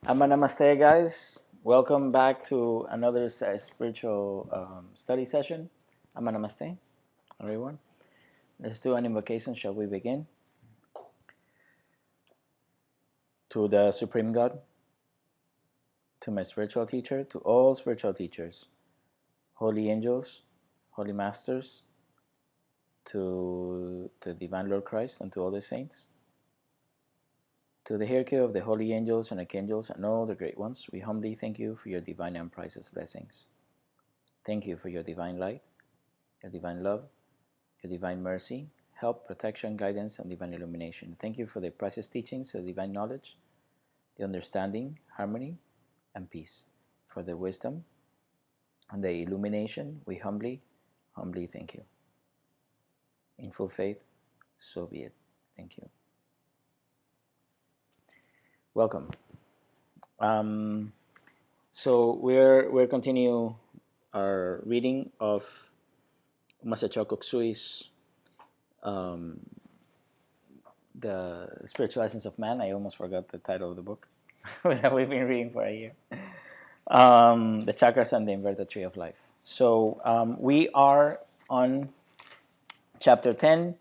Namaste, guys. Welcome back to another spiritual study session. Namaste, everyone. Let's do an invocation. Shall we begin? To the Supreme God, to my spiritual teacher, to all spiritual teachers, holy angels, holy masters, to the Divine Lord Christ, and to all the saints. To the hierarchy of the holy angels and archangels and all the great ones, we humbly thank you for your divine and priceless blessings. Thank you for your divine light, your divine love, your divine mercy, help, protection, guidance, and divine illumination. Thank you for the precious teachings, the divine knowledge, the understanding, harmony, and peace. For the wisdom and the illumination, we humbly thank you. In full faith, so be it. Thank you. Welcome. So we're continue our reading of Master Choa Kok Sui's The Spiritual Essence of Man. I almost forgot the title of the book that we've been reading for a year. The Chakras and the Inverted Tree of Life. So we are on Chapter 10,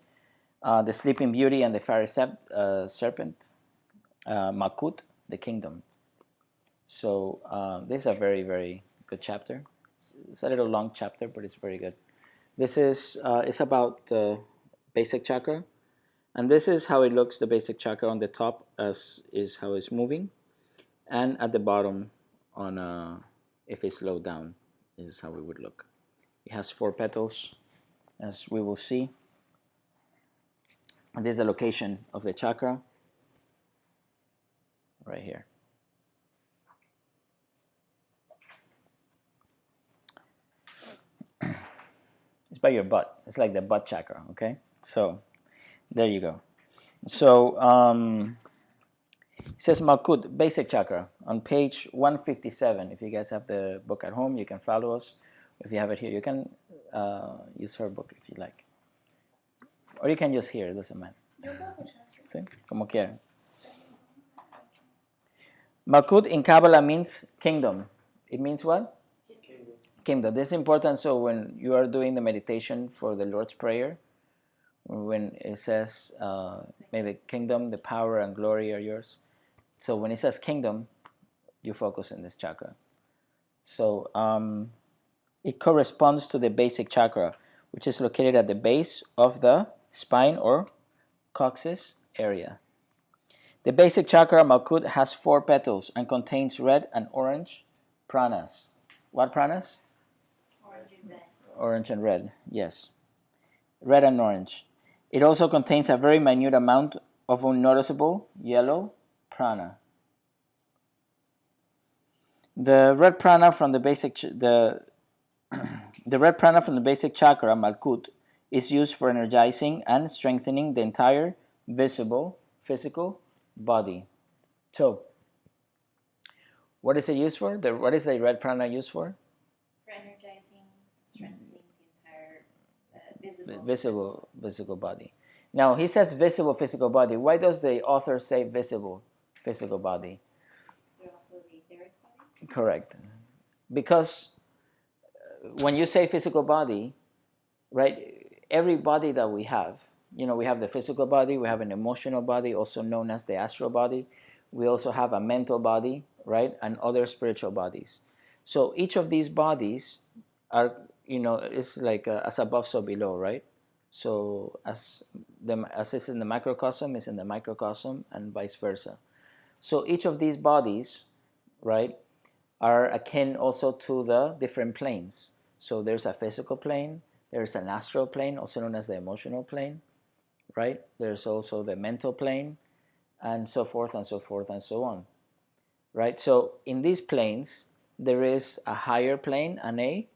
The Sleeping Beauty and the Fiery Serpent, Makut, the Kingdom. So this is a very, very good chapter. It's a little long chapter, but it's very good. This is it's about the Basic Chakra, and this is how it looks. The Basic Chakra on the top is how it's moving, and at the bottom, on if it's slowed down, is how it would look. It has 4 petals, as we will see. And this is the location of the chakra, right here. It's by your butt. It's like the butt chakra, okay? So there you go. So it says Malkuth, Basic Chakra, on page 157. If you guys have the book at home, you can follow us. If you have it here, you can use her book if you like. Or you can just hear, it doesn't matter. ¿Sí? Como quieran. Makut in Kabbalah means kingdom. It means what? Kingdom. This is important. So when you are doing the meditation for the Lord's Prayer, when it says, may the kingdom, the power, and glory are yours. So when it says kingdom, you focus in this chakra. So it corresponds to the basic chakra, which is located at the base of the spine or coccyx area. The basic chakra, Malkuth, has 4 petals and contains red and orange pranas. What pranas? Orange and red. Orange and red, yes. Red and orange. It also contains a very minute amount of unnoticeable yellow prana. The red prana from the basic the red prana from the basic chakra, Malkuth, is used for energizing and strengthening the entire visible physical body. So, what is it used for? What is the red prana used for? For energizing, strengthening the entire visible body. Now he says visible physical body. Why does the author say visible physical body? So also the etheric body? Correct. Because when you say physical body, right, every body that we have, we have the physical body, we have an emotional body, also known as the astral body. We also have a mental body, right, and other spiritual bodies. So each of these bodies are, it's like as above, so below, right? So as it's in the macrocosm, it's in the microcosm, and vice versa. So each of these bodies, right, are akin also to the different planes. So there's a physical plane, there's an astral plane, also known as the emotional plane, right? There's also the mental plane, and so forth and so forth and so on, right? So in these planes, there is a higher plane and a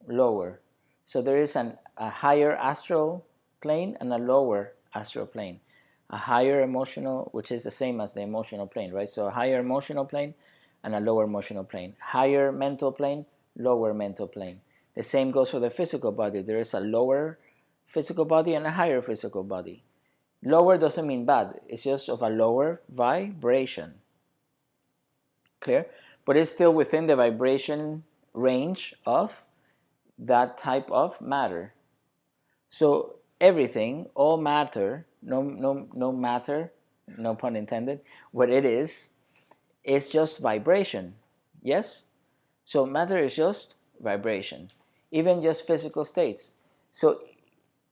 lower. So there is a higher astral plane and a lower astral plane. A higher emotional, which is the same as the emotional plane, right? So a higher emotional plane and a lower emotional plane. Higher mental plane, lower mental plane. The same goes for the physical body. There is a lower physical body and a higher physical body. Lower doesn't mean bad. It's just of a lower vibration. Clear? But it's still within the vibration range of that type of matter. So everything, all matter, no matter, no pun intended, what it is just vibration. Yes? So matter is just vibration, even just physical states. So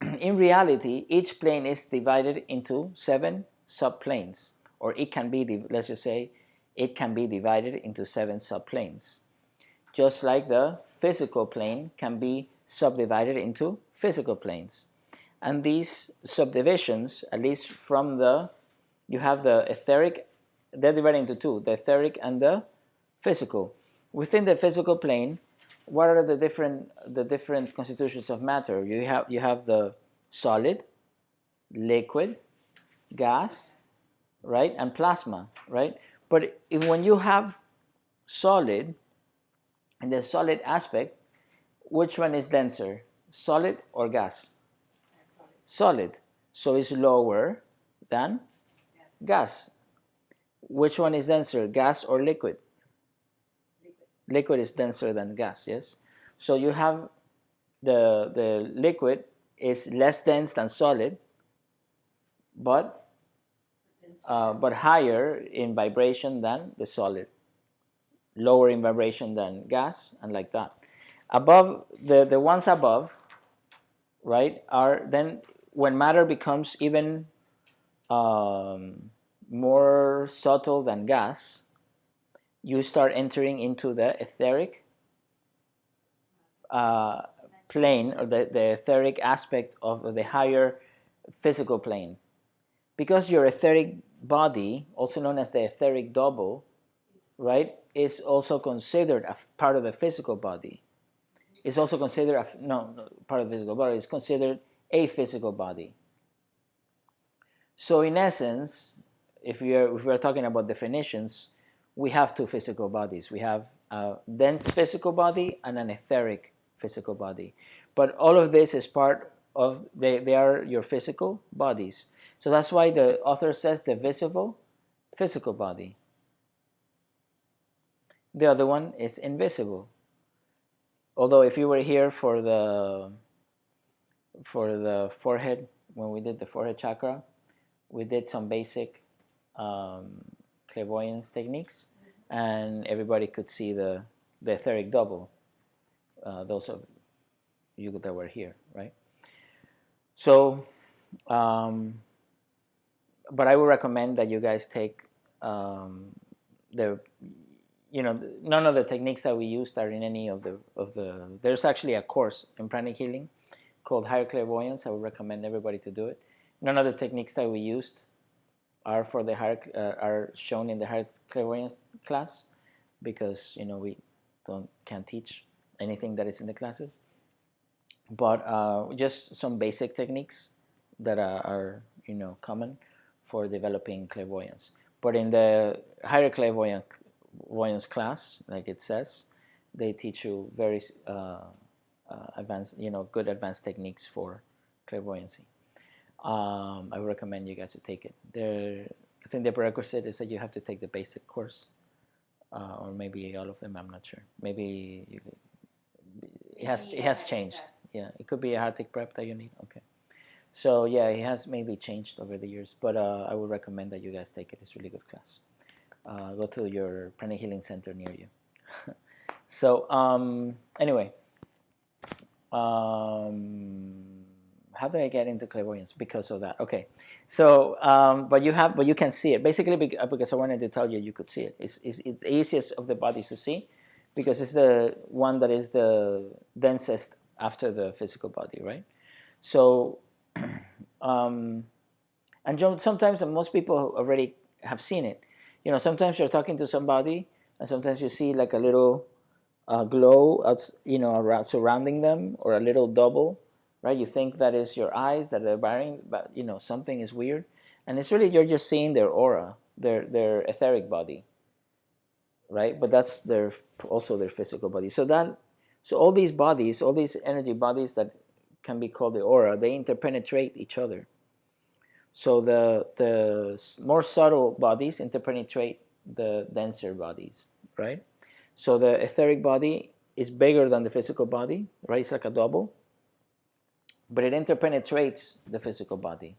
in reality, each plane is divided into 7 subplanes, or it can be, let's just say, it can be divided into 7 subplanes. Just like the physical plane can be subdivided into physical planes. And these subdivisions, at least from you have the etheric, they're divided into 2, the etheric and the physical. Within the physical plane, what are the different constitutions of matter? You have the solid, liquid, gas, right, and plasma, right? But when you have solid, in the solid aspect, which one is denser, solid or gas? Solid. So it's lower than gas. Which one is denser, gas or liquid? Liquid is denser than gas, yes? So you have the liquid is less dense than solid, but higher in vibration than the solid, lower in vibration than gas, and like that. Above, the ones above, right, are then when matter becomes even more subtle than gas, you start entering into the etheric plane, or the etheric aspect of the higher physical plane. Because your etheric body, also known as the etheric double, right, is also considered a part of the physical body. It's also considered part of the physical body. It's considered a physical body. So in essence, if we are talking about definitions, we have 2 physical bodies. We have a dense physical body and an etheric physical body. But all of this is part of, they are your physical bodies. So that's why the author says the visible physical body. The other one is invisible. Although if you were here for the forehead, when we did the forehead chakra, we did some basic clairvoyance techniques, and everybody could see the etheric double. Those of you that were here, right? So, but I would recommend that you guys take none of the techniques that we used are in any of the there's actually a course in pranic healing called Higher Clairvoyance. I would recommend everybody to do it. None of the techniques that we used are for the are shown in the Higher Clairvoyance class, because we can't teach anything that is in the classes. But just some basic techniques that are common for developing clairvoyance. But in the Higher Clairvoyance class, like it says, they teach you very advanced, good advanced techniques for clairvoyancy. I would recommend you guys to take it. I think the prerequisite is that you have to take the basic course, or maybe all of them. I'm not sure. Maybe it has changed. Yeah, it could be a Hartic prep that you need. Okay. So yeah, it has maybe changed over the years, but I would recommend that you guys take it. It's a really good class. Go to your pranic healing center near you. So anyway, how did I get into clairvoyance? Because of that. Okay. So but you can see it basically because I wanted to tell you you could see it. It's the easiest of the bodies to see, because it's the one that is the densest after the physical body, right? So and sometimes, and most people already have seen it. Sometimes you're talking to somebody, and sometimes you see like a little glow, around, surrounding them, or a little double, right? You think that is your eyes that are burning, but something is weird, and it's really you're just seeing their aura, their etheric body, right? But that's also their physical body. So all these bodies, all these energy bodies that can be called the aura, they interpenetrate each other. So the more subtle bodies interpenetrate the denser bodies, right? So the etheric body is bigger than the physical body, right? It's like a double, but it interpenetrates the physical body.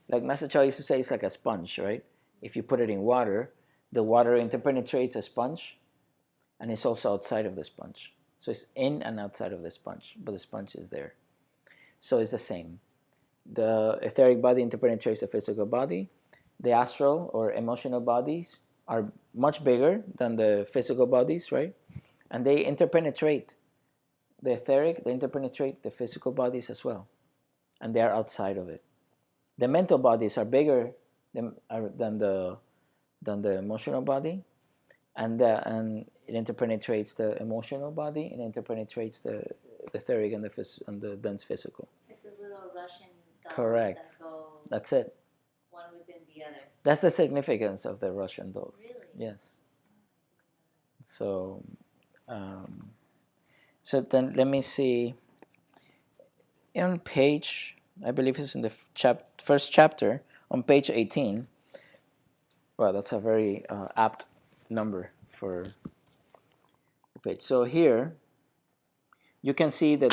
Like Master Choa used to say, it's like a sponge, right? If you put it in water, the water interpenetrates a sponge, and it's also outside of the sponge. So it's in and outside of the sponge, but the sponge is there. So it's the same. The etheric body interpenetrates the physical body. The astral or emotional bodies are much bigger than the physical bodies, right? And they interpenetrate the etheric, they interpenetrate the physical bodies as well. And they are outside of it. The mental bodies are bigger than the emotional body, and it interpenetrates the emotional body, and interpenetrates the etheric and the dense physical. It's like those little Russian dolls. Correct. That go That's it. one within the other. That's the significance of the Russian dolls. Really? Yes. So, so then let me see. On page, I believe it's in the first chapter, on page 18. Well, that's a very apt number for the page. So here, you can see that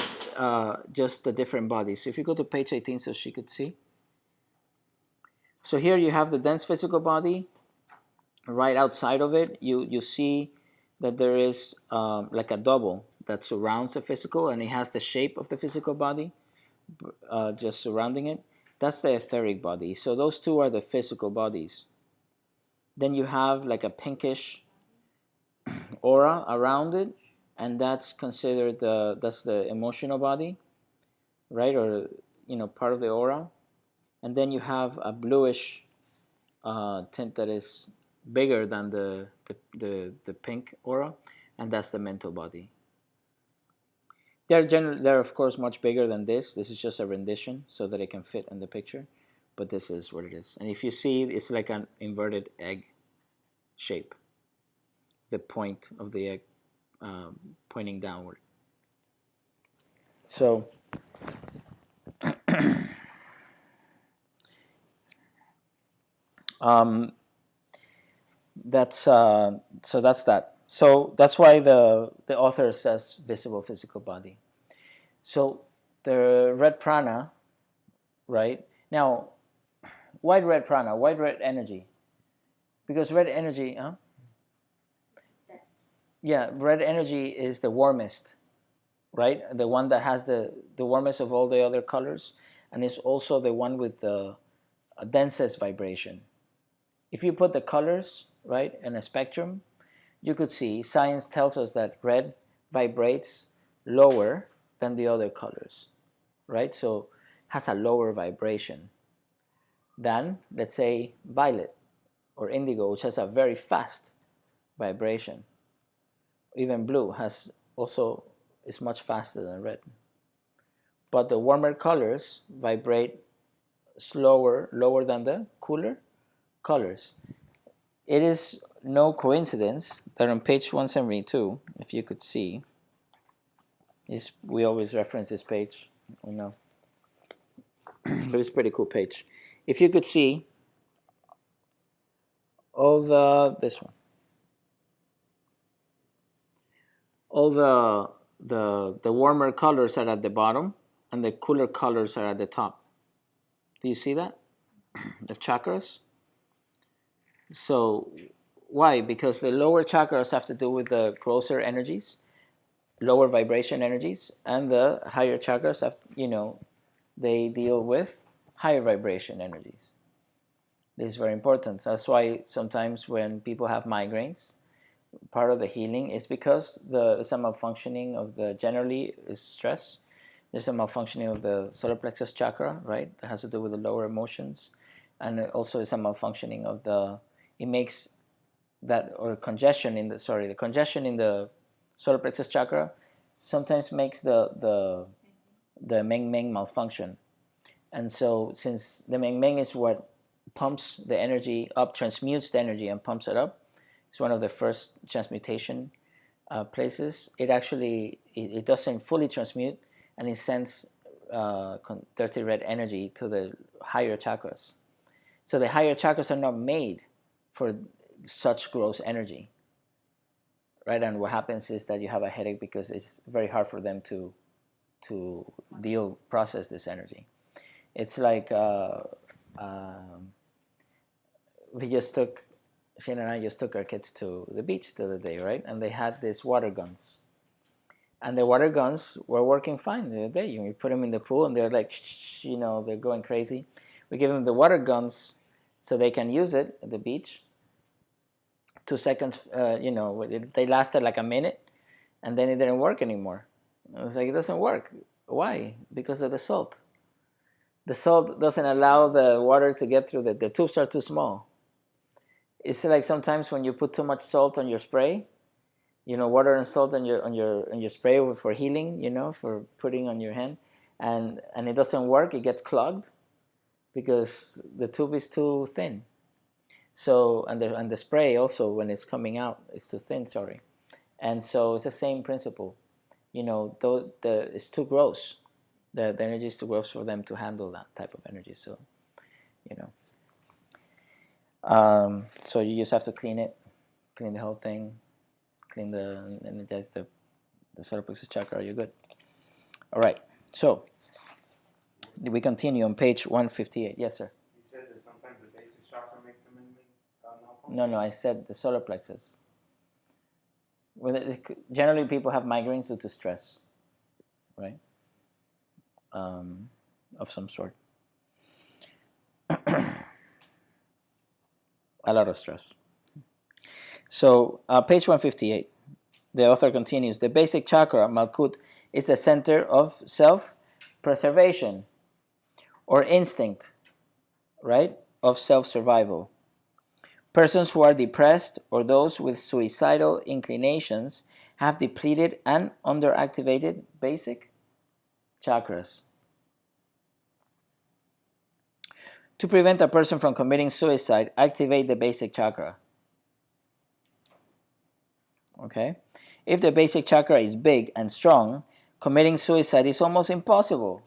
just the different bodies. So if you go to page 18 so she could see. So here you have the dense physical body. Right outside of it, you see that there is like a double that surrounds the physical, and it has the shape of the physical body just surrounding it. That's the etheric body. So those two are the physical bodies. Then you have like a pinkish aura around it, and that's considered that's the emotional body, right? Or part of the aura. And then you have a bluish tint that is bigger than the pink aura, and that's the mental body. They're of course much bigger than this. This is just a rendition so that it can fit in the picture, but this is what it is. And if you see, it's like an inverted egg shape. The point of the egg pointing downward. So that's that. So that's why the author says visible physical body. So the red prana, right? Now, why red prana? Why red energy? Because red energy, yeah, red energy is the warmest, right? The one that has the warmest of all the other colors, and it's also the one with the densest vibration. If you put the colors, right, in a spectrum, you could see science tells us that red vibrates lower than the other colors, right? So has a lower vibration than, let's say, violet or indigo, which has a very fast vibration. Even blue is much faster than red. But the warmer colors vibrate lower than the cooler colors. It is no coincidence that on page 172, if you could see, we always reference this page, but it's a pretty cool page. If you could see all this one, all the warmer colors are at the bottom, and the cooler colors are at the top. Do you see that? The chakras. So why? Because the lower chakras have to do with the grosser energies, lower vibration energies, and the higher chakras have, they deal with higher vibration energies. This is very important. That's why sometimes when people have migraines, part of the healing is because there's a malfunctioning of generally is stress. There's a malfunctioning of the solar plexus chakra, right? That has to do with the lower emotions, and also is a malfunctioning of it makes that, or congestion in the congestion in the solar plexus chakra sometimes makes the Meng Meng malfunction. And so since the Meng Meng is what pumps the energy up, transmutes the energy and pumps it up, it's one of the first transmutation places. It actually it doesn't fully transmute, and it sends dirty red energy to the higher chakras. So the higher chakras are not made for such gross energy. right? And what happens is that you have a headache because it's very hard for them to process this energy. It's like we just took Shane and I just took our kids to the beach the other day, right? And they had these water guns, and the water guns were working fine the other day. You put them in the pool, and they're like, they're going crazy. We give them the water guns so they can use it at the beach. 2 seconds, they lasted like a minute, and then it didn't work anymore. I was like, it doesn't work. Why? Because of the salt. The salt doesn't allow the water to get through. The tubes are too small. It's like sometimes when you put too much salt on your spray, water and salt on your spray for healing, for putting on your hand, and it doesn't work. It gets clogged because the tube is too thin. So and the spray also, when it's coming out, it's too thin. Sorry, and so it's the same principle. It's too gross. The energy is too gross for them to handle that type of energy. So, so you just have to clean the whole thing, energize the solar plexus chakra. You're good. All right. So we continue on page 158. Yes, sir. You said that sometimes the basic chakra makes the memory malfunction? No, I said the solar plexus. Generally, people have migraines due to stress, right? Of some sort. A lot of stress. So, page 158, the author continues, the basic chakra, Malkuth, is the center of self-preservation or instinct, right, of self-survival. Persons who are depressed or those with suicidal inclinations have depleted and underactivated basic chakras. To prevent a person from committing suicide, activate the basic chakra. Okay? If the basic chakra is big and strong, committing suicide is almost impossible,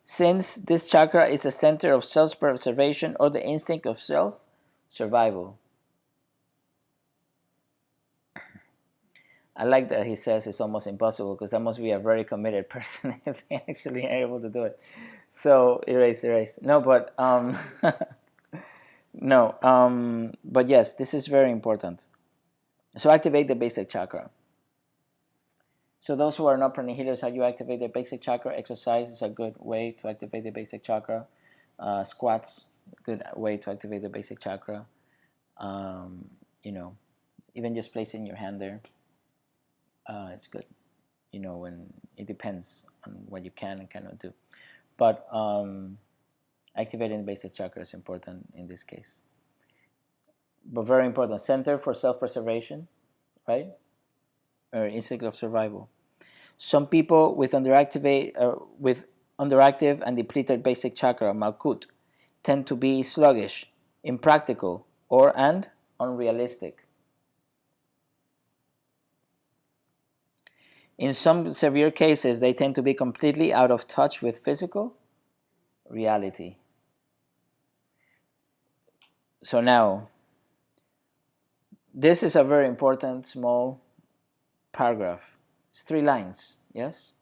since this chakra is a center of self-preservation or the instinct of self-survival. I like that he says it's almost impossible, because that must be a very committed person if they actually are able to do it. So erase. No, but but yes, this is very important. So activate the basic chakra. So those who are not prana healers, how you activate the basic chakra? Exercise is a good way to activate the basic chakra. Squats, good way to activate the basic chakra. Even just placing your hand there, it's good. When it depends on what you can and cannot do. But activating the basic chakra is important in this case. But very important, center for self-preservation, right? Or instinct of survival. Some people with underactive and depleted basic chakra, Malkuth, tend to be sluggish, impractical, and unrealistic. In some severe cases, they tend to be completely out of touch with physical reality. So now, this is a very important small paragraph. It's 3 lines, yes?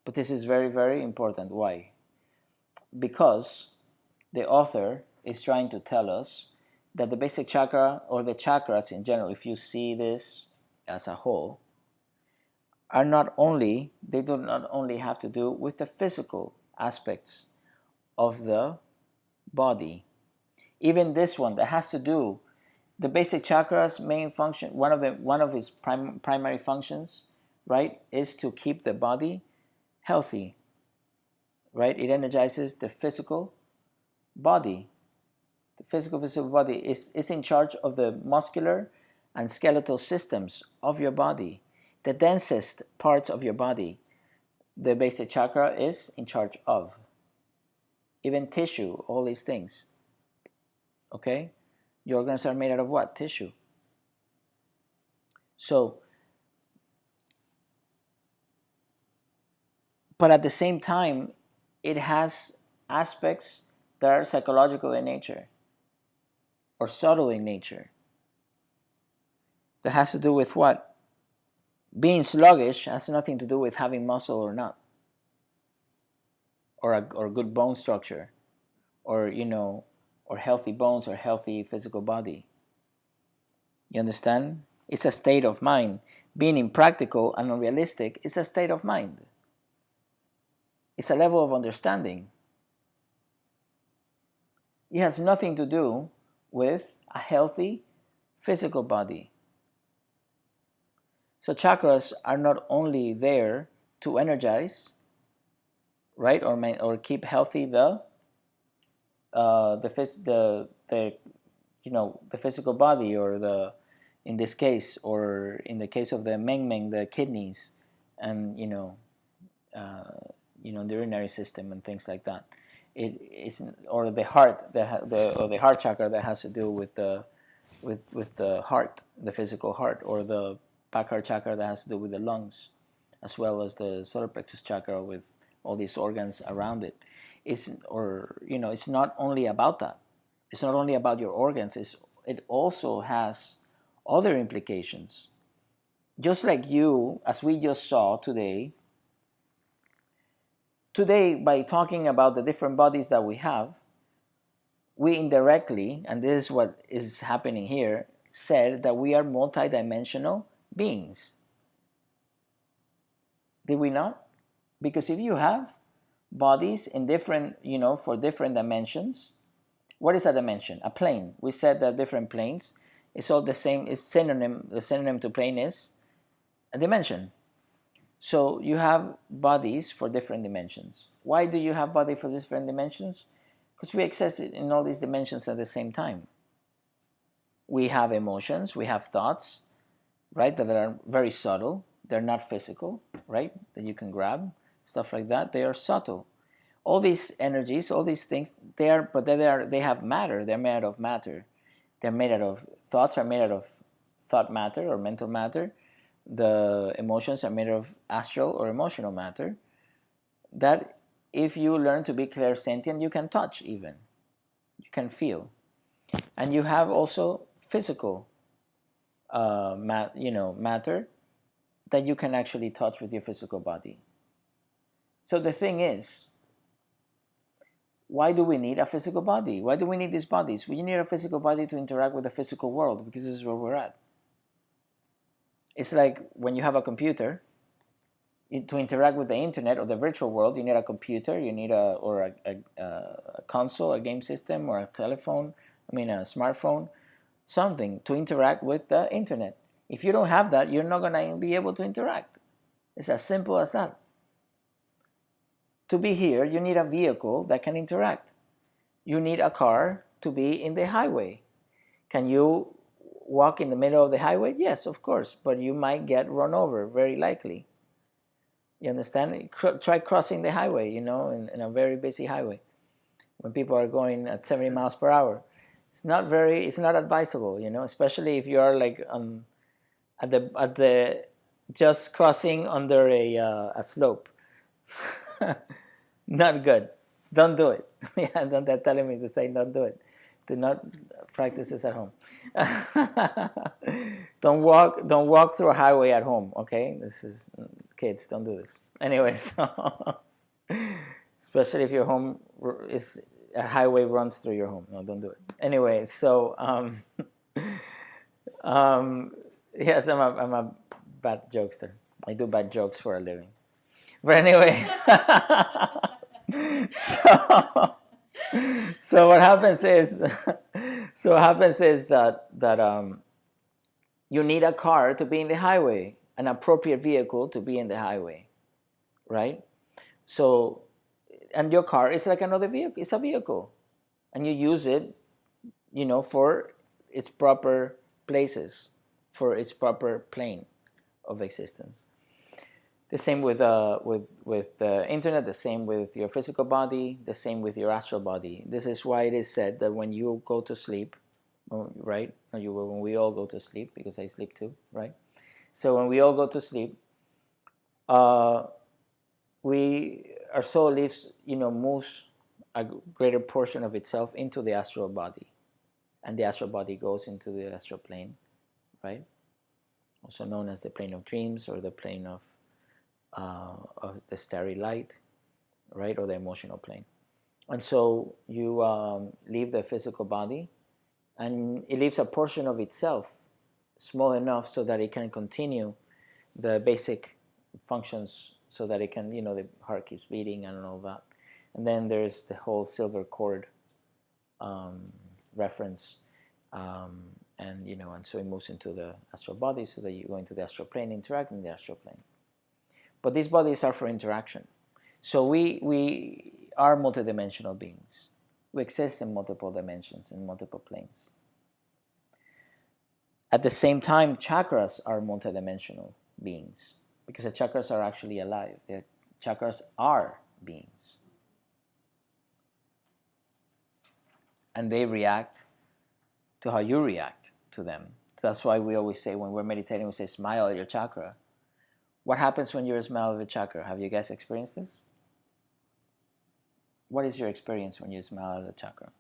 But this is very, very important. Why? Because the author is trying to tell us that the basic chakra, or the chakras in general, if you see this as a whole, they do not only have to do with the physical aspects of the body. Even this one that has to do, the basic chakra's main function, one of its primary functions, right, is to keep the body healthy, right? It energizes the physical body. The physical body is in charge of the muscular and skeletal systems of your body. The densest parts of your body, the basic chakra is in charge of. Even tissue, all these things. Okay? Your organs are made out of what? Tissue. So, but at the same time, it has aspects that are psychological in nature or subtle in nature. that has to do with what? Being sluggish has nothing to do with having muscle or not, or good bone structure, or or healthy bones or healthy physical body. You understand? It's a state of mind. Being impractical and unrealistic is a state of mind. It's a level of understanding. It has nothing to do with a healthy physical body. So chakras are not only there to energize, right, or keep healthy the physical body, or in this case, or in the case of the meng, the kidneys, and the urinary system and things like that. It is, or the heart, the heart chakra that has to do with the heart, the physical heart, or the back heart chakra that has to do with the lungs, as well as the solar plexus chakra with all these organs around it. It's not only about that. It's not only about your organs. It also has other implications. Just like you, as we just saw today, by talking about the different bodies that we have, we indirectly, and this is what is happening here, said that we are multidimensional beings. Did we not? Because if you have bodies in different, for different dimensions, what is a dimension? A plane. We said that different planes. It's all the same. It's synonym. The synonym to plane is a dimension. So you have bodies for different dimensions. Why do you have body for different dimensions? Because we exist in all these dimensions at the same time. We have emotions, we have thoughts, right, that are very subtle. They're not physical, right, that you can grab, stuff like that. They are subtle. All these energies, all these things, they have matter. They're made out of matter. They're made out of thoughts, are made out of thought matter or mental matter. The emotions are made of astral or emotional matter. That if you learn to be clairsentient, you can touch even. You can feel. And you have also physical matter that you can actually touch with your physical body. So the thing is, why do we need a physical body? Why do we need these bodies? We need a physical body to interact with the physical world, because this is where we're at. It's like when you have a computer, to interact with the internet or the virtual world, you need a computer, you need a console, a game system, or a telephone, a smartphone, something to interact with the internet. If you don't have that, you're not going to be able to interact. It's as simple as that. To be here, you need a vehicle that can interact. You need a car to be in the highway. Can you walk in the middle of the highway? Yes, of course, but you might get run over, very likely. You understand? Try crossing the highway, in a very busy highway, when people are going at 70 miles per hour. It's not advisable, especially if you are like at the just crossing under a slope. Not good. Don't do it. Yeah, they're telling me to say don't do it. Do not practice this at home. Don't walk through a highway at home, okay? This is, kids, don't do this. Anyway, so especially if your home is a highway runs through your home. No, don't do it. Anyway, so yes, I'm a bad jokester. I do bad jokes for a living. But anyway, so what happens is that you need a car to be in the highway, an appropriate vehicle to be in the highway, right? So, and your car is like another vehicle. It's a vehicle, and you use it, for its proper places, for its proper plane of existence. The same with the internet, the same with your physical body, the same with your astral body. This is why it is said that when you go to sleep, right? When we all go to sleep, because I sleep too, right? So when we all go to sleep, our soul moves a greater portion of itself into the astral body, and the astral body goes into the astral plane, right? also known as the plane of dreams or the plane of the starry light, right, or the emotional plane. And so you leave the physical body, and it leaves a portion of itself small enough so that it can continue the basic functions, so that it can, the heart keeps beating and all that. And then there's the whole silver cord reference, and so it moves into the astral body, so that you go into the astral plane, interact in the astral plane. But these bodies are for interaction. So we are multidimensional beings. We exist in multiple dimensions, in multiple planes. At the same time, chakras are multidimensional beings, because the chakras are actually alive. The chakras are beings. And they react to how you react to them. So that's why we always say, when we're meditating, we say, smile at your chakra. What happens when you smile at a chakra? Have you guys experienced this? What is your experience when you smile at a chakra?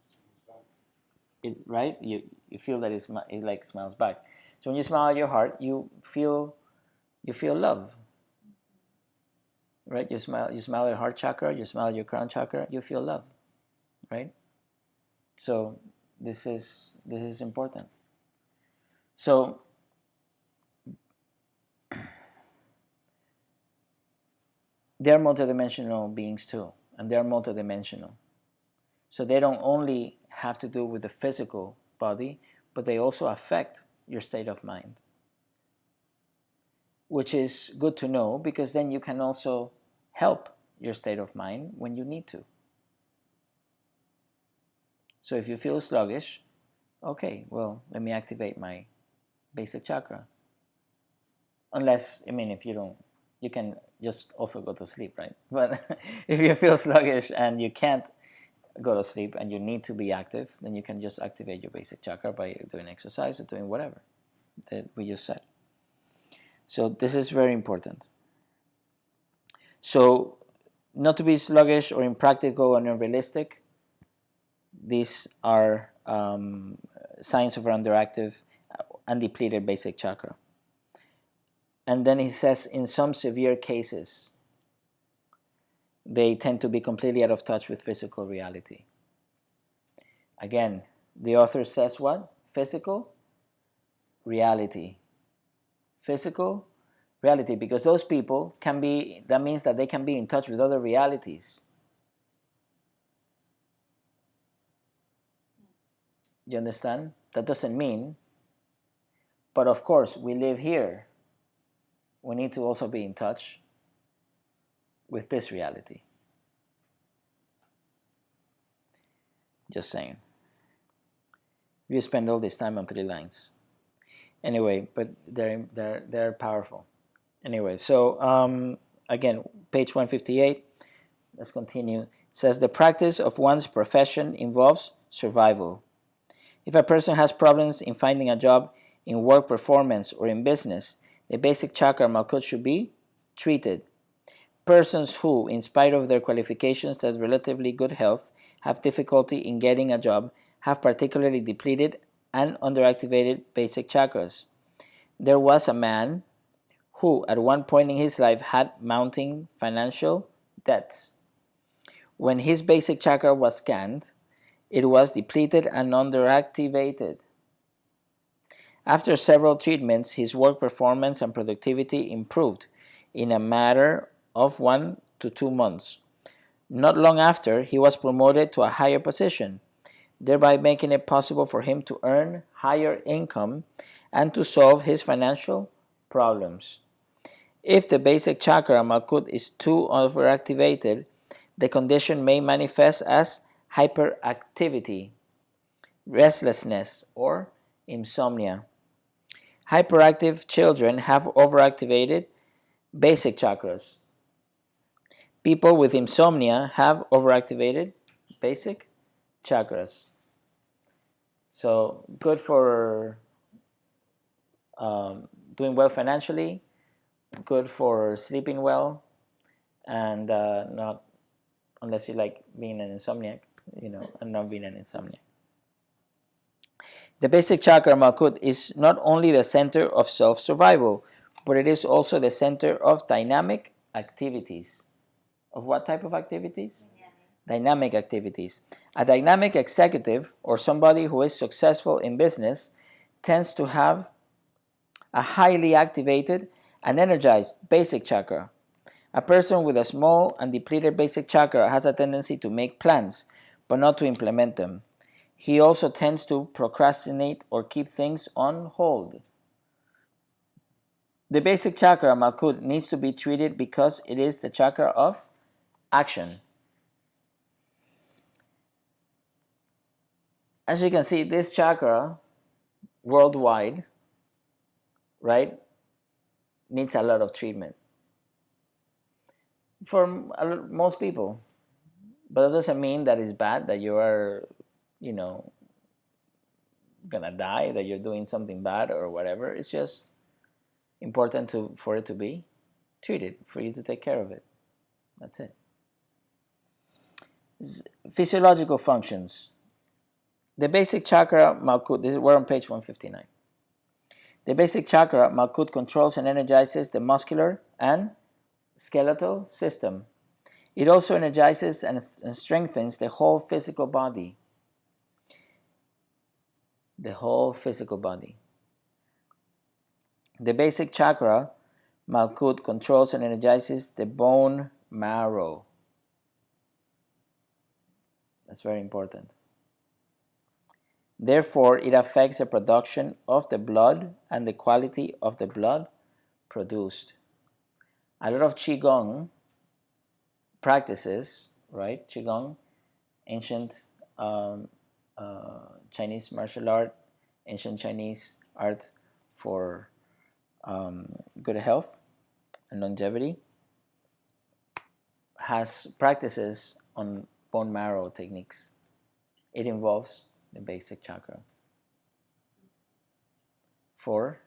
Right? You feel that it like smiles back. So when you smile at your heart, you feel love. Right? You smile at your heart chakra, you smile at your crown chakra, you feel love. Right? So this is important. So they're multidimensional beings too, and they're multidimensional. So they don't only have to do with the physical body, but they also affect your state of mind, which is good to know, because then you can also help your state of mind when you need to. So if you feel sluggish, okay, well, let me activate my basic chakra. Unless, if you don't, you can just also go to sleep, right? But if you feel sluggish and you can't go to sleep and you need to be active, then you can just activate your basic chakra by doing exercise or doing whatever that we just said. So this is very important. So not to be sluggish or impractical and unrealistic, these are signs of underactive and depleted basic chakra. And then he says, in some severe cases, they tend to be completely out of touch with physical reality. Again, the author says what? Physical reality. Physical reality, because those people can be, that means that they can be in touch with other realities. You understand? That doesn't mean, but of course, we live here. We need to also be in touch with this reality. Just saying. We spend all this time on 3 lines. Anyway, but they're powerful. Anyway, so again, page 158. Let's continue. It says, the practice of one's profession involves survival. If a person has problems in finding a job, in work performance, or in business, the basic chakra Malkuth should be treated. Persons who, in spite of their qualifications and relatively good health, have difficulty in getting a job have particularly depleted and underactivated basic chakras. There was a man who, at one point in his life, had mounting financial debts. When his basic chakra was scanned, it was depleted and underactivated. After several treatments, his work performance and productivity improved in a matter of 1 to 2 months. Not long after, he was promoted to a higher position, thereby making it possible for him to earn higher income and to solve his financial problems. If the basic chakra Makut is too overactivated, the condition may manifest as hyperactivity, restlessness, or insomnia. Hyperactive children have overactivated basic chakras. People with insomnia have overactivated basic chakras. So good for doing well financially, good for sleeping well, and not unless you like being an insomniac, and not being an insomniac. The basic chakra, Makut, is not only the center of self-survival, but it is also the center of dynamic activities. Of what type of activities? Dynamic activities. A dynamic executive, or somebody who is successful in business, tends to have a highly activated and energized basic chakra. A person with a small and depleted basic chakra has a tendency to make plans, but not to implement them. He also tends to procrastinate or keep things on hold. The basic chakra, Makut, needs to be treated because it is the chakra of action. As you can see, this chakra worldwide, right, needs a lot of treatment for most people. But that doesn't mean that it's bad, that you are, you know, gonna die, that you're doing something bad or whatever. It's just important for it to be treated, for you to take care of it. That's it. Physiological functions. The basic chakra, Malkuth, we're on page 159. The basic chakra, Malkuth, controls and energizes the muscular and skeletal system. It also energizes and strengthens the whole physical body. The whole physical body. The basic chakra, Malkuth, controls and energizes the bone marrow. That's very important. Therefore, it affects the production of the blood and the quality of the blood produced. A lot of Qigong practices, right? Qigong, ancient Chinese martial art, ancient Chinese art for good health and longevity, has practices on bone marrow techniques. It involves the basic chakra for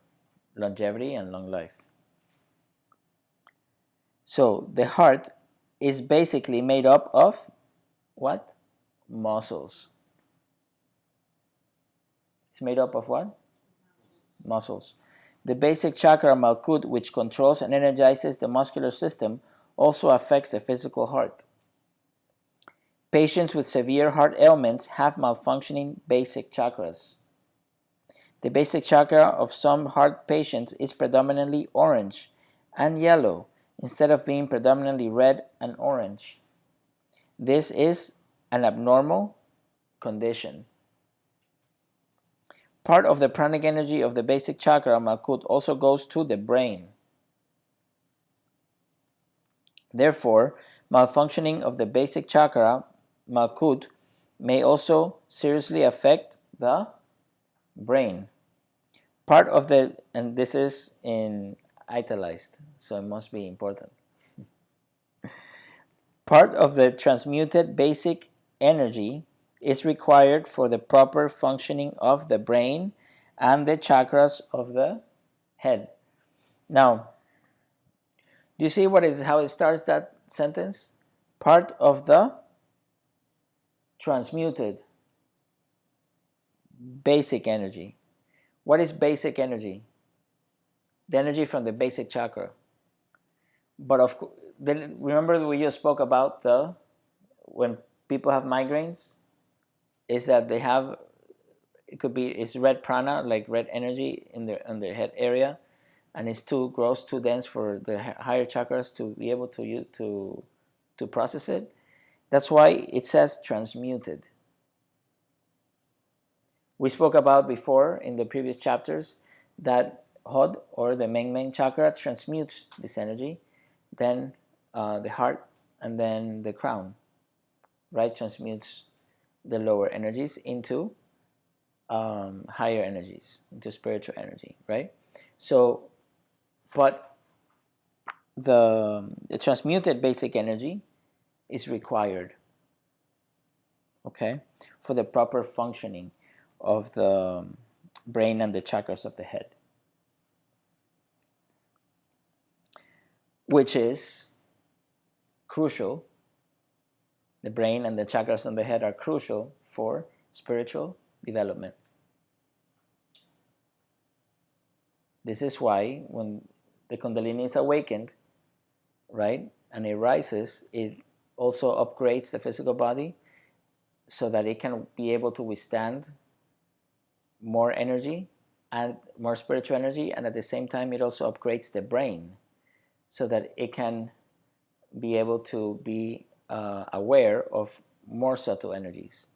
longevity and long life. So the heart is basically made up of what? Muscles. It's made up of what? Muscles. The basic chakra, Malkuth, which controls and energizes the muscular system, also affects the physical heart. Patients with severe heart ailments have malfunctioning basic chakras. The basic chakra of some heart patients is predominantly orange and yellow instead of being predominantly red and orange. This is an abnormal condition. Part of the pranic energy of the basic chakra, Makut, also goes to the brain. Therefore, malfunctioning of the basic chakra, Makut, may also seriously affect the brain. Part of the, and this is in italized, so it must be important. Part of the transmuted basic energy is required for the proper functioning of the brain and the chakras of the head. Now, do you see how it starts that sentence? Part of the transmuted basic energy. What is basic energy? The energy from the basic chakra. But then remember we just spoke about when people have migraines, is that they have, it's red prana, like red energy in their head area, and it's too gross, too dense for the higher chakras to be able to process it. That's why it says transmuted. We spoke about before in the previous chapters that Hod, or the Meng chakra, transmutes this energy, then the heart, and then the crown, right, transmutes the lower energies into higher energies, into spiritual energy, right? So, but the transmuted basic energy is required, okay, for the proper functioning of the brain and the chakras of the head, which is crucial. The brain and the chakras on the head are crucial for spiritual development. This is why when the Kundalini is awakened, right, and it rises, it also upgrades the physical body so that it can be able to withstand more energy and more spiritual energy, and at the same time it also upgrades the brain so that it can be able to be aware of more subtle energies.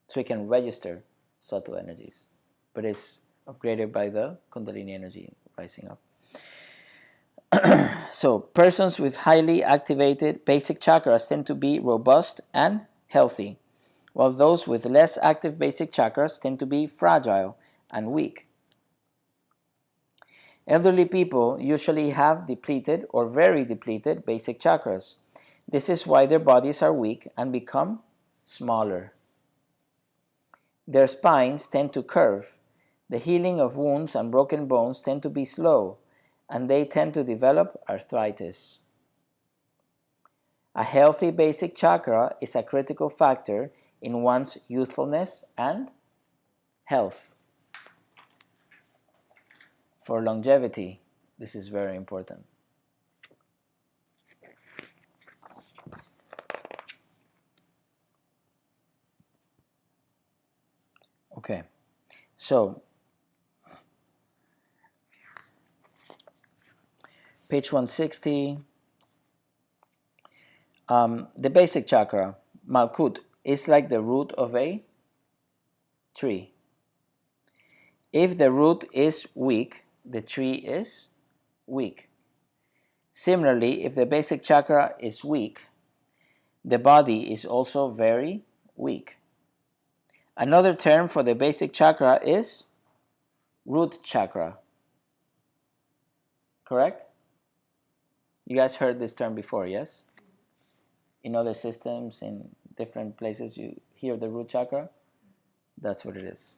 So it can register subtle energies, but it's upgraded by the Kundalini energy rising up. So persons with highly activated basic chakras tend to be robust and healthy, while those with less active basic chakras tend to be fragile and weak. Elderly people usually have depleted or very depleted basic chakras. This is why their bodies are weak and become smaller. Their spines tend to curve. The healing of wounds and broken bones tend to be slow, and they tend to develop arthritis. A healthy basic chakra is a critical factor in one's youthfulness and health. For longevity, this is very important. Okay, so page 160, the basic chakra, Malkuth, is like the root of a tree. If the root is weak, the tree is weak. Similarly, if the basic chakra is weak, the body is also very weak. Another term for the basic chakra is root chakra. Correct? You guys heard this term before, yes? In other systems, in different places, you hear the root chakra. That's what it is.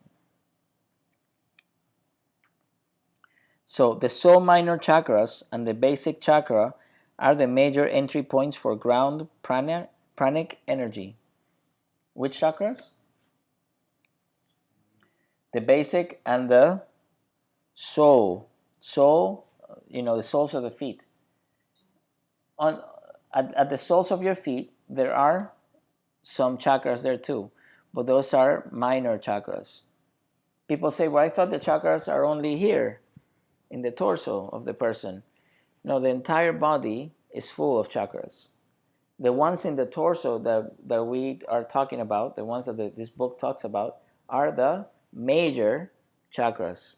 So the soul minor chakras and the basic chakra are the major entry points for ground pranic energy. Which chakras? The basic and the soul. Soul, the soles of the feet. At the soles of your feet, there are some chakras there too, but those are minor chakras. People say, well, I thought the chakras are only here in the torso of the person. No, the entire body is full of chakras. The ones in the torso that we are talking about, the ones that this book talks about, are the major chakras.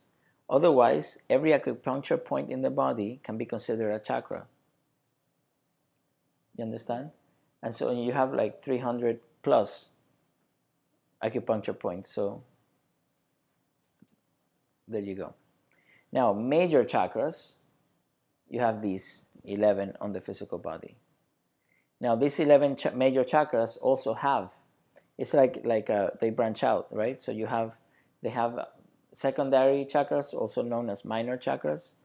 Otherwise, every acupuncture point in the body can be considered a chakra. You understand? And so you have like 300 plus acupuncture points. So there you go. Now, major chakras, you have these 11 on the physical body. Now, these 11 major chakras also have, it's like they branch out, right? So they have secondary chakras, also known as minor chakras,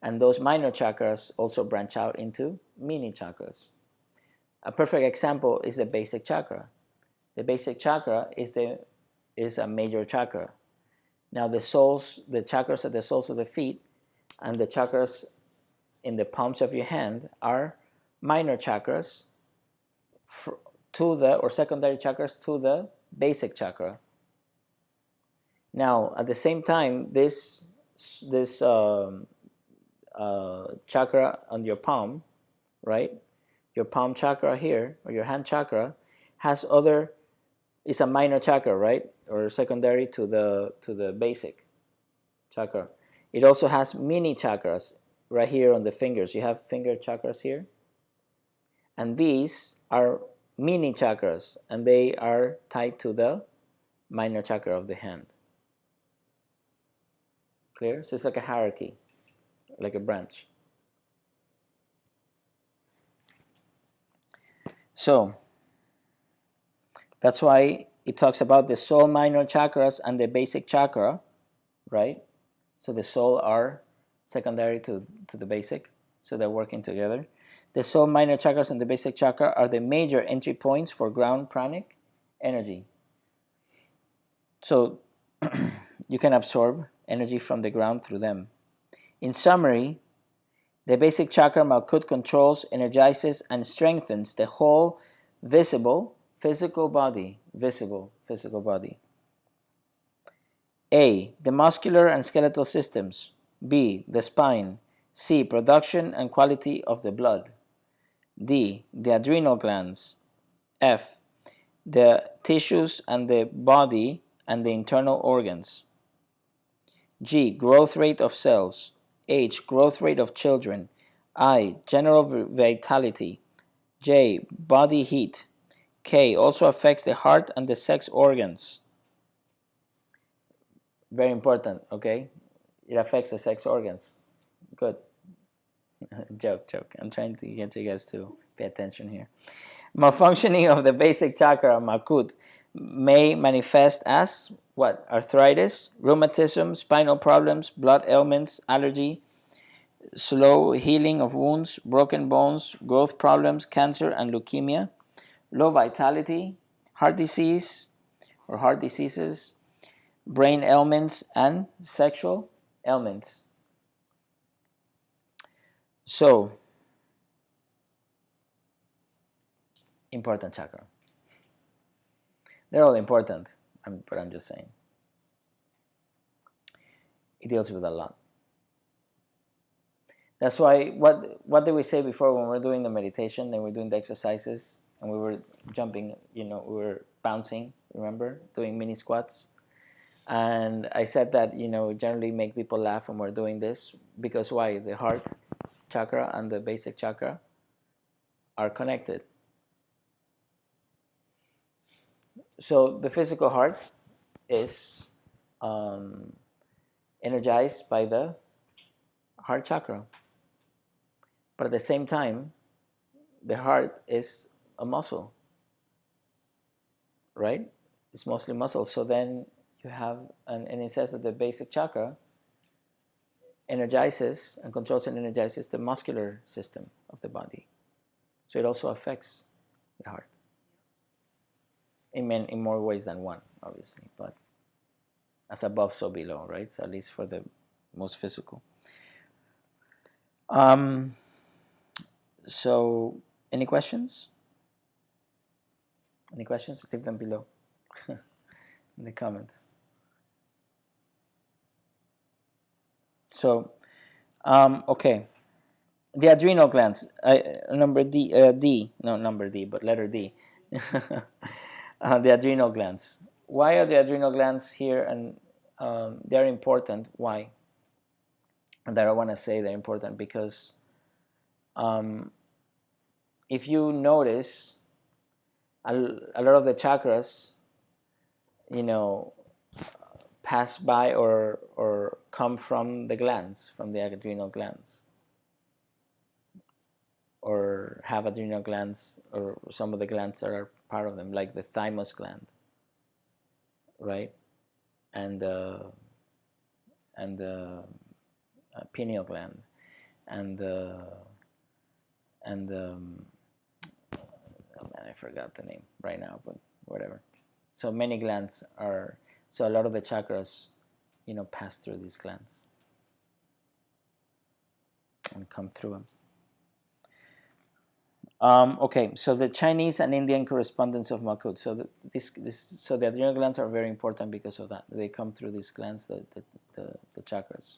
and those minor chakras also branch out into mini chakras. A perfect example is the basic chakra. The basic chakra is a major chakra. Now the chakras at the soles of the feet and the chakras in the palms of your hand are minor chakras or secondary chakras to the basic chakra. Now, at the same time, this chakra on your palm, right? Your palm chakra here, or your hand chakra, is a minor chakra, right? Or secondary to the basic chakra. It also has mini chakras right here on the fingers. You have finger chakras here. And these are mini chakras, and they are tied to the minor chakra of the hand. Clear? So it's like a hierarchy, like a branch. So that's why it talks about the soul minor chakras and the basic chakra, right? So the soul are secondary to the basic, so they're working together. The soul minor chakras and the basic chakra are the major entry points for ground pranic energy. So you can absorb energy from the ground through them. In summary, the basic chakra Malkuth controls, energizes, and strengthens the whole visible physical body. Visible physical body. A. The muscular and skeletal systems. B. The spine. C. Production and quality of the blood. D. The adrenal glands. F. The tissues and the body and the internal organs. G. Growth rate of cells. H. Growth rate of children. I. General vitality. J. Body heat. K. Also affects the heart and the sex organs. Very important, okay? It affects the sex organs. Good. Joke. I'm trying to get you guys to pay attention here. Malfunctioning of the basic chakra, Makut, may manifest as what? Arthritis, rheumatism, spinal problems, blood ailments, allergy, slow healing of wounds, broken bones, growth problems, cancer, and leukemia, low vitality, heart disease or heart diseases, brain ailments, and sexual ailments. So, important chakra. They're all important, but I'm just saying. It deals with a lot. That's why, what did we say before when we were doing the meditation and we were doing the exercises and we were jumping, we were bouncing, remember? Doing mini squats. And I said that, generally make people laugh when we're doing this because why? The heart chakra and the basic chakra are connected. So the physical heart is energized by the heart chakra. But at the same time, the heart is a muscle, right? It's mostly muscle. So then you have, and it says that the basic chakra energizes and controls and energizes the muscular system of the body. So it also affects the heart. In more ways than one, obviously, but as above, so below, right? So at least for the most physical. So, any questions? Any questions? Leave them below in the comments. So, okay. The adrenal glands, letter D. The adrenal glands. Why are the adrenal glands here? And they're important. Why? And that I want to say they're important because if you notice, a lot of the chakras, pass by or come from the glands, from the adrenal glands, or have adrenal glands, or some of the glands that are part of them, like the thymus gland, right, and the pineal gland, and oh man, I forgot the name right now, but whatever. So many glands are. So a lot of the chakras, pass through these glands and come through them. Okay, so the Chinese and Indian correspondence of Makut. So so the adrenal glands are very important because of that. They come through these glands, the chakras.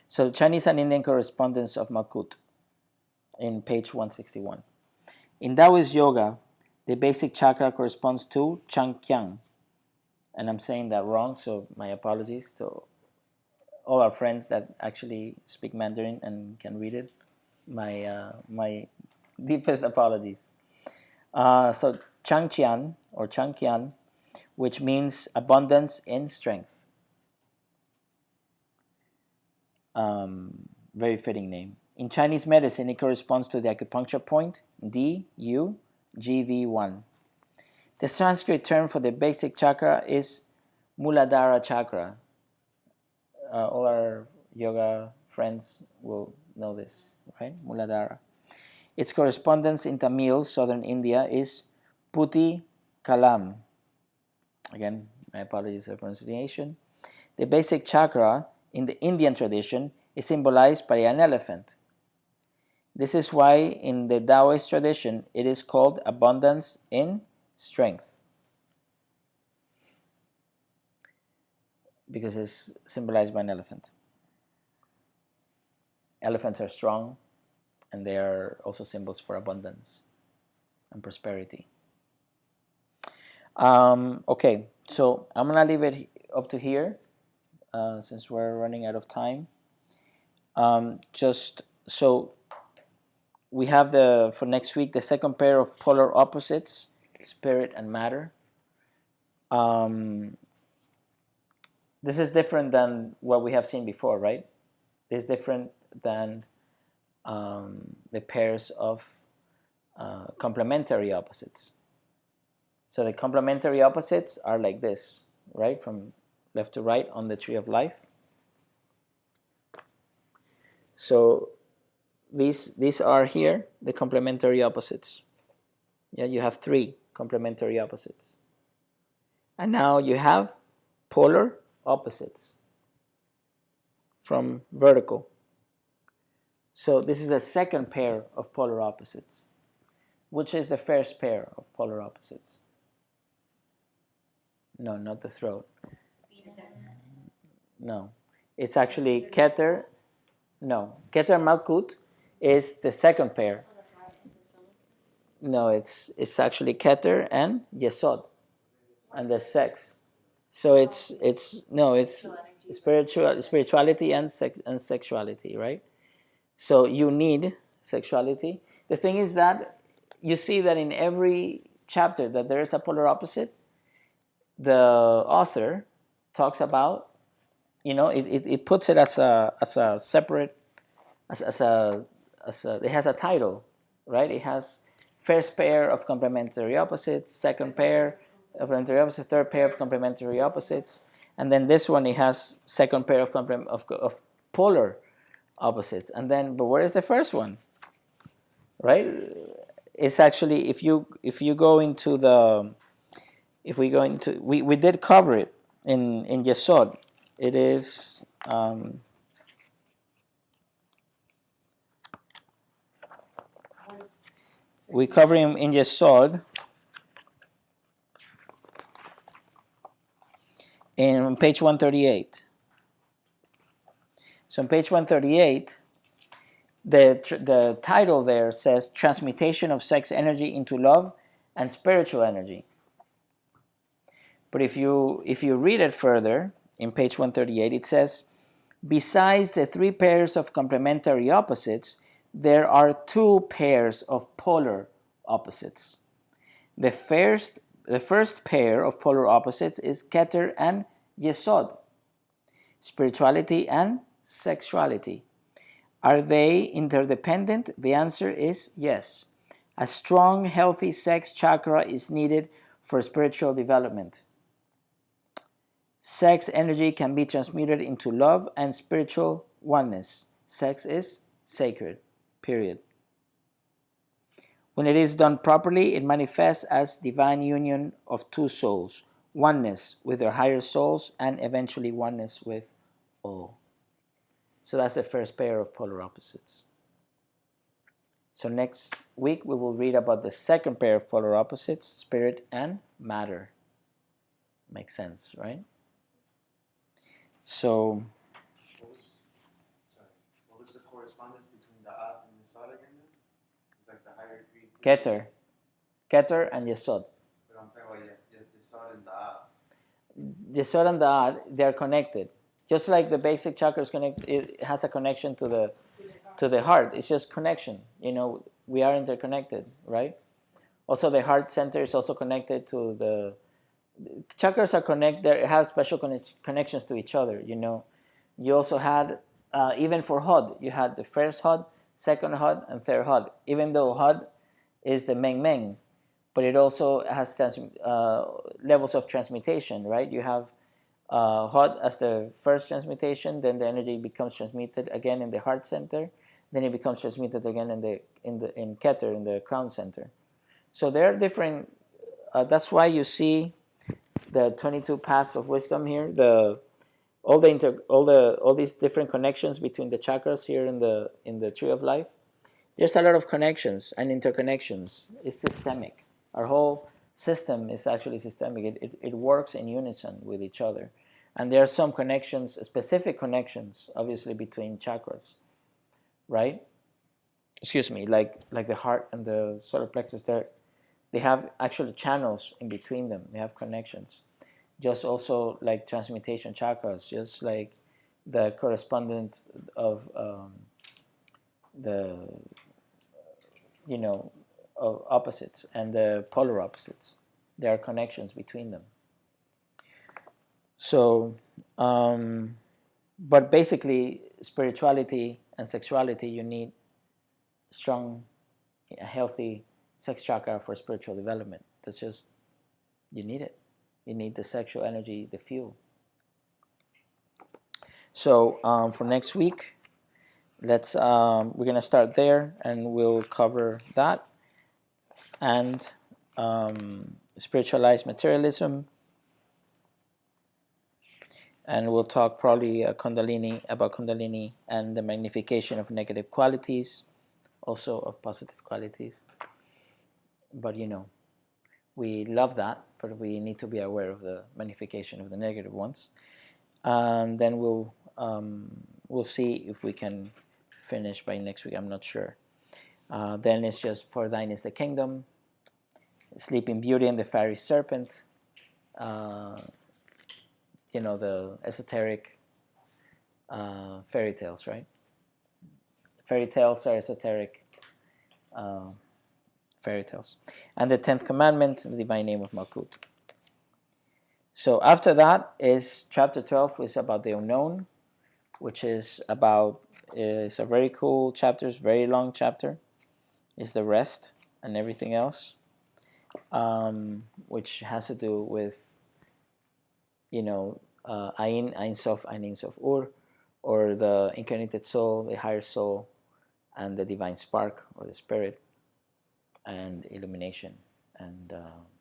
So the Chinese and Indian correspondence of Makut in page 161. In Taoist yoga, the basic chakra corresponds to Changqiang. And I'm saying that wrong, so my apologies to all our friends that actually speak Mandarin and can read it. My deepest apologies. So Changqian or Changqian, which means abundance in strength. Very fitting name. In Chinese medicine, it corresponds to the acupuncture point DU-GV1. The Sanskrit term for the basic chakra is Muladhara chakra. All our yoga friends will know this, right? Muladhara. Its correspondence in Tamil, southern India, is Puti Kalam. Again, my apologies for pronunciation. The basic chakra in the Indian tradition is symbolized by an elephant. This is why in the Taoist tradition it is called abundance in strength, because it's symbolized by an elephant. Elephants are strong, and they are also symbols for abundance and prosperity. Okay, so I'm gonna leave it up to here since we're running out of time. Just so we have for next week the second pair of polar opposites, spirit and matter. This is different than what we have seen before, right? This is different than the pairs of complementary opposites. So the complementary opposites are like this, right? From left to right on the tree of life. So these are here the complementary opposites. Yeah, you have 3 complementary opposites. And now you have polar opposites from vertical. So this is a second pair of polar opposites. Which is the first pair of polar opposites? No, not the throat. No. It's actually Keter. No. Keter Malkuth is the second pair. No, it's actually Keter and Yesod. And the sex. So it's spirituality and sexuality, right? So you need sexuality. The thing is that you see that in every chapter that there is a polar opposite, the author talks about, it puts it as a separate, it has a title, right? It has first pair of complementary opposites, second pair of complementary opposites, third pair of complementary opposites, and then this one it has second pair of polar opposites. And then, but where is the first one? Right? It's actually, if you go into the, if we go into, we did cover it in Yesod. It is we cover him in Yesod in page 138. So on page 138, the title there says Transmutation of Sex Energy into Love and Spiritual Energy. But if you read it further, in page 138, it says, besides the 3 pairs of complementary opposites, there are 2 pairs of polar opposites. The first pair of polar opposites is Keter and Yesod, spirituality and sexuality. Are they interdependent? The answer is yes. A strong, healthy sex chakra is needed for spiritual development. Sex energy can be transmuted into love and spiritual oneness. Sex is sacred, period. When it is done properly, it manifests as divine union of 2 souls, oneness with their higher souls, and eventually oneness with all. So that's the first pair of polar opposites. So next week we will read about the second pair of polar opposites, spirit and matter. Makes sense, right? So what was the correspondence between the Ad and the Sod again? It's like the higher creativity. Keter and Yesod. But I'm talking about the Sod and the Ad. Yesod and the Ad, they are connected. Just like the basic chakra it has a connection to the heart. It's just connection. We are interconnected, right? Also, the heart center is also connected to the chakras are connected. They have special connections to each other. You also had even for Hod, you had the first Hod, second Hod, and third Hod. Even though Hod is the Meng, but it also has levels of transmutation, right? You have Hod as the first transmutation, then the energy becomes transmitted again in the heart center, then it becomes transmitted again in Keter, in the crown center. So there are different. That's why you see the 22 paths of wisdom here. all these different connections between the chakras here in the tree of life. There's a lot of connections and interconnections. It's systemic. Our whole system is actually systemic. It works in unison with each other. And there are some connections, specific connections, obviously, between chakras, right? Excuse me, like the heart and the solar plexus, they have actually channels in between them. They have connections. Just also like transmutation chakras, just like the correspondence of the of opposites and the polar opposites. There are connections between them. So, but basically, spirituality and sexuality, you need strong, healthy sex chakra for spiritual development. That's just, you need it. You need the sexual energy, the fuel. So for next week, we're gonna start there, and we'll cover that and spiritualized materialism, and we'll talk probably about Kundalini and the magnification of negative qualities, also of positive qualities. But we love that, but we need to be aware of the magnification of the negative ones. And then we'll see if we can finish by next week. I'm not sure. Then it's just For Thine is the Kingdom, Sleeping Beauty and the Fiery Serpent, the esoteric fairy tales, right? Fairy tales are esoteric fairy tales. And the 10th commandment, the divine name of Makut. So after that is chapter 12, is about the unknown, which is a very cool chapter, it's a very long chapter. Is the rest and everything else, which has to do with, Ein Sof, Ein Sof Ur, or the incarnated soul, the higher soul, and the divine spark, or the spirit, and illumination, and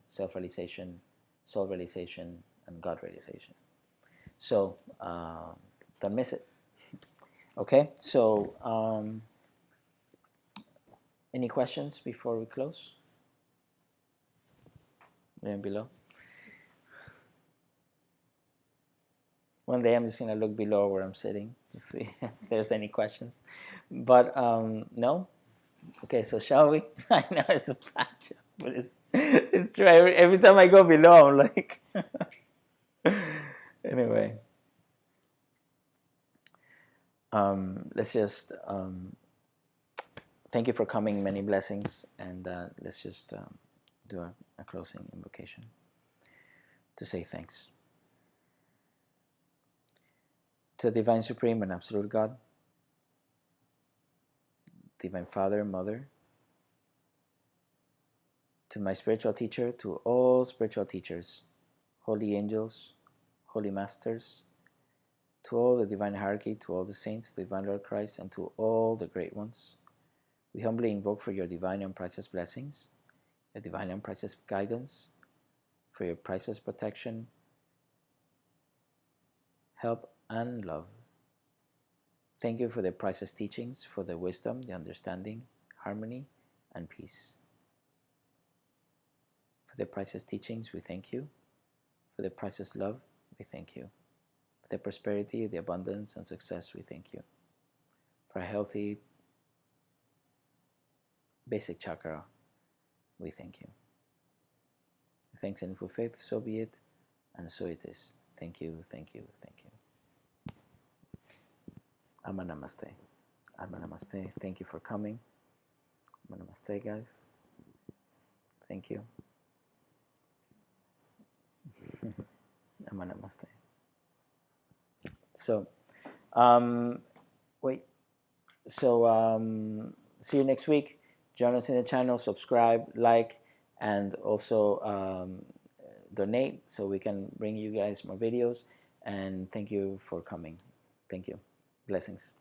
self-realization, soul realization, and God realization. So don't miss it. Okay, so any questions before we close? Down below. One day I'm just going to look below where I'm sitting to see if there's any questions. But no? Okay, so shall we? I know it's a bad joke, but it's true. Every time I go below, I'm like... Anyway. Let's just... thank you for coming. Many blessings. And let's just do a closing invocation to say thanks. To the Divine Supreme and Absolute God, Divine Father, Mother, to my spiritual teacher, to all spiritual teachers, holy angels, holy masters, to all the divine hierarchy, to all the saints, the divine Lord Christ, and to all the great ones, we humbly invoke for your divine and priceless blessings, your divine and priceless guidance, for your priceless protection, help, and love. Thank you for the priceless teachings, for the wisdom, the understanding, harmony, and peace. For the priceless teachings, we thank you. For the priceless love, we thank you. For the prosperity, the abundance, and success, we thank you. For a healthy basic chakra, we thank you. Thanks and full faith, so be it, and so it is. Thank you, thank you, thank you. Amma Namaste. Amma Namaste. Thank you for coming. Amma Namaste, guys. Thank you. Amma Namaste. So, wait. So, see you next week. Join us in the channel, subscribe, like, and also donate so we can bring you guys more videos. And thank you for coming. Thank you. Blessings.